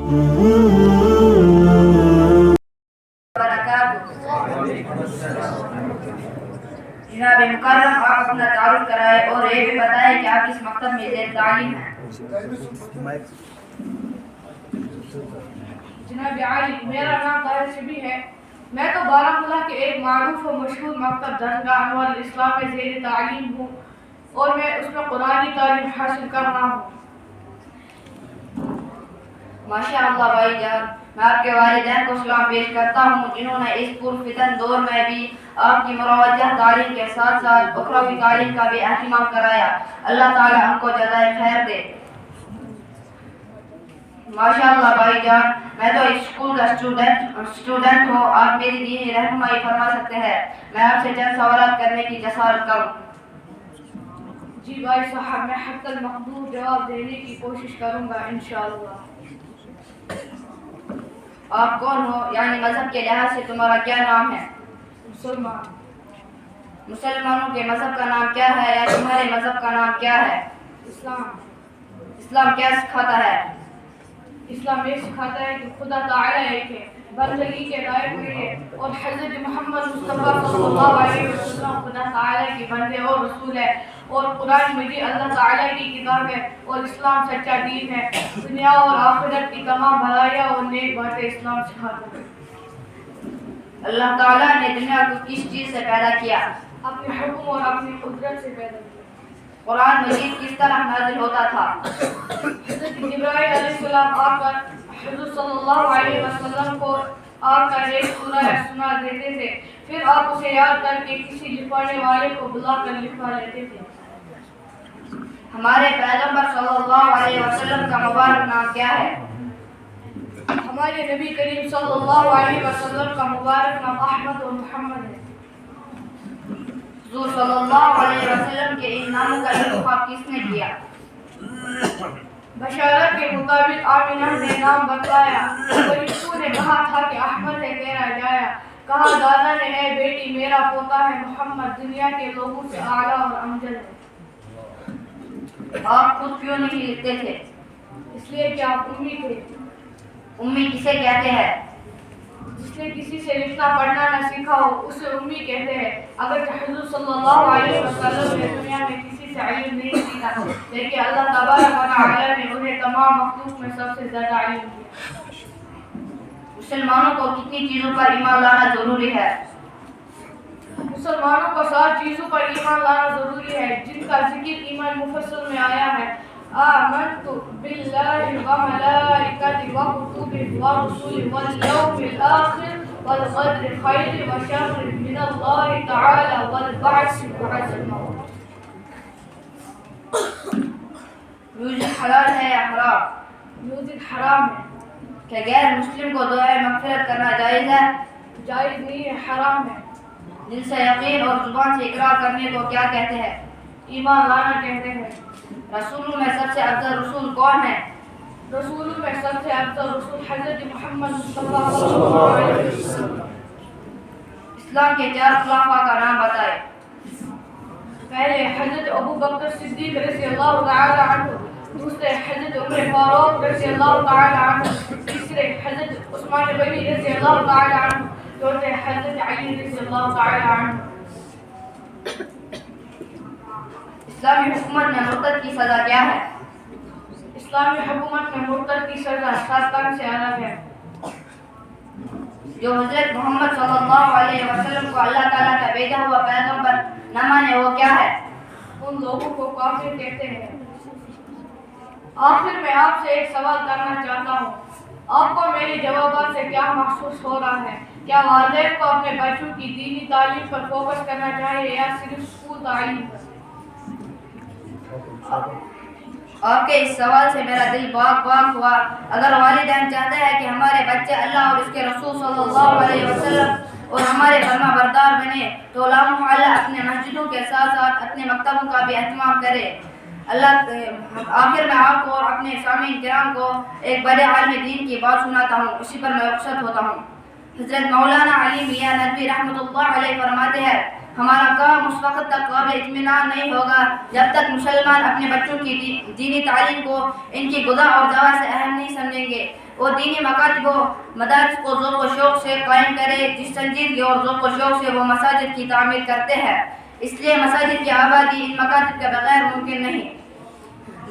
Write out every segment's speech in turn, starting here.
جناب مکرم آپ اپنا تعارف کرائے اور یہ بھی بتائیں کہ آپ کس مکتب میں زیر تعلیم ہیں. جناب عالی، میرا نام طاہر شبی ہے. میں تو بارہمولہ کے ایک معروف و مشہور مکتب درسگاہ انوار الاسلام میں زیر تعلیم ہوں اور میں اس میں قرآنی تعلیم حاصل کر رہا ہوں. ماشاء اللہ بھائی جان، میں آپ کے والدین کو سلام پیش کرتا ہوں جنہوں نے اس پرفتن دور میں بھی آپ کی مروجہ تعلیم کے ساتھ ساتھ اخروی تعلیم کا بھی اہتمام کرایا. اللہ تعالیٰ ان کو جزائے خیر دے. ماشاء اللہ بھائی جان، میں تو اسکول کا اسٹوڈنٹ ہوں. آپ میری دینی رہنمائی فرما سکتے ہیں. میں آپ سے چند سوالات کرنے کی جسارت کروں. جی بھائی صاحب، میں حق المقدور جواب دینے کی کوشش کروں گا انشاءاللہ. آپ کون ہو، یعنی مذہب کے لحاظ سے تمہارا کیا نام ہے؟ مسلمان. مسلمانوں کے مذہب کا نام کیا ہے، یا تمہارے مذہب کا نام کیا ہے؟ اسلام. اسلام کیا سکھاتا ہے؟ اسلام یہ سکھاتا ہے کہ خدا تعالیٰ ایک ہے، بندگی کے لائق ہوئی ہے، اور حضرت محمد مصطفیٰ صلی اللہ علیہ وسلم خدا تعالیٰ کی بندے اور رسول ہے، اور قرآن مجید اللہ تعالیٰ کی کتاب ہے، اور اسلام سچا دین ہے. دنیا اور آخرت کی تمام بھلائیاں اور نیک باتیں اسلام سکھاتا ہے. اللہ تعالیٰ نے دنیا کو کس چیز سے پیدا کیا؟ اپنے حکم اور اپنی قدرت سے پیدا کیا. قرآن مجید کس طرح نازل ہوتا تھا؟ حضرت جبرائیل علیہ السلام آ کر حضور صلی اللہ علیہ وسلم کو آ کر ایک سورہ سنا دیتے تھے، پھر آپ اسے یاد کر کے کسی لکھوانے والے کو بلا کر لکھوا لیتے تھے. ہمارے پیغمبر صلی اللہ علیہ وسلم کا مبارک نام کیا ہے؟ ہمارے نبی کریم صلی اللہ علیہ وسلم کا مبارک نام احمد و محمد ہے. حضور صلی اللہ علیہ وسلم کے ان ناموں کا انتخاب کس نے کیا؟ بشارت کے مطابق آمینہ نے نام بتلایا، اور یسوع نے کہا تھا کہ احمد ہے تیرا جایا. کہا دادا نے اے بیٹی میرا پوتا ہے محمد دنیا کے لوگوں سے اعلیٰ اور امجد ہے. آپ خود کیوں نہیں لکھتے تھے؟ اس لیے کہ آپ امی تھے. امی کسے کہتے ہیں؟ جس نے کسی سے لکھنا پڑھنا نہ سیکھا ہو اسے امی کہتے ہیں. اگر حضور صلی اللہ علیہ وسلم نے دنیا میں کسی سے علم نہیں سیکھا، لیکن اللہ تبارک و تعالیٰ نے انہیں تمام مخلوق میں سب سے زیادہ علم دیا. مسلمانوں کو کتنی چیزوں پر ایمان لانا ضروری ہے؟ مسلمانوں کو 7 چیزوں پر ایمان لانا ضروری ہے، جن کا ذکر ایمان مفصل میں آیا ہے. آمنت باللہ وملائکتہ وکتبہ ورسلہ والیوم الآخر والقدر خیر وشر من اللہ تعالی والبعث بعد الموت. میوزک حلال ہے یا حرام؟ میوزک حرام ہے. کیا غیر مسلم کو دعائے مغفرت کرنا جائز ہے؟ جائز نہیں ہے، حرام ہے. دل سے یقین اور زبان سے اقرار کرنے کو کیا کہتے ہیں؟ ایمان لانا کہتے ہیں. رسولوں میں سب سے افضل رسول کون ہے؟ رسولوں میں سب سے افضل رسول حضرت محمد مصطفیٰ صلی اللہ علیہ وسلم. اسلام کے 4 خلفاء کا نام بتائے. پہلے حضرت ابو بکر صدیق رضی اللہ تعالی عنہ، دوسرے حضرت عمر فاروق رضی اللہ تعالی عنہ، تیسرے حضرت عثمان غنی رضی اللہ تعالی عنہ، چوتھے حضرت علی رضی اللہ تعالی عنہ. اسلامی حکومت میں مرتد کی سزا کیا ہے؟ اسلامی حکومت میں مرتد کی سزا 7 سال سے الگ ہے. جو حضرت محمد صلی اللہ علیہ وسلم کو اللہ تعالیٰ کا بھیجا ہوا پیغمبر نہ مانے وہ کیا ہے؟ ان لوگوں کو کافر کہتے ہیں. آخر میں آپ سے ایک سوال کرنا چاہتا ہوں. آپ کو میرے جوابات سے کیا محسوس ہو رہا ہے؟ کیا والدین کو اپنے بچوں کی دینی تعلیم پر فوکس کرنا چاہیے یا صرف اسکول تعلیم پر؟ آپ کے اس سوال سے میرا دل باغ ہوا. اگر والدین چاہتے ہیں کہ ہمارے بچے اللہ اور اس کے رسول صلی اللہ علیہ وسلم اور ہمارے فرما بردار بنے تو لامحالہ اپنے مسجدوں کے ساتھ ساتھ اپنے مکتبوں کا بھی اہتمام کرے. آخر میں آپ کو اور اپنے سامعین کرام کو ایک بڑے عالم دین کی بات سناتا ہوں، اسی پر میں رخصت ہوتا ہوں. حضرت مولانا علی میاں ندوی رحمۃ اللہ علیہ فرماتے ہیں ہمارا کام اس وقت تک قابل اطمینان نہیں ہوگا جب تک مسلمان اپنے بچوں کی دینی تعلیم کو ان کی غذا اور دوا سے اہم نہیں سمجھیں گے اور دینی مکاتب و مدارس کو ذوق و شوق سے قائم کرے جس سنجیدگی اور ذوق و شوق سے وہ مساجد کی تعمیر کرتے ہیں. اس لیے مساجد کی آبادی ان مکاتب کے بغیر ممکن نہیں.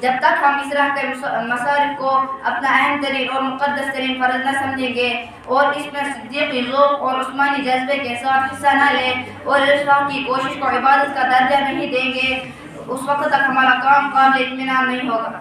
جب تک ہم اس راہ کے مصارف کو اپنا اہم ترین اور مقدس ترین فرض نہ سمجھیں گے اور اس میں صدیقی ذوق اور عثمانی جذبے کے ساتھ حصہ نہ لیں اور اس راہ کی کوشش کو عبادت کا درجہ نہیں دیں گے اس وقت تک ہمارا کام قابل اطمینان نہیں ہوگا.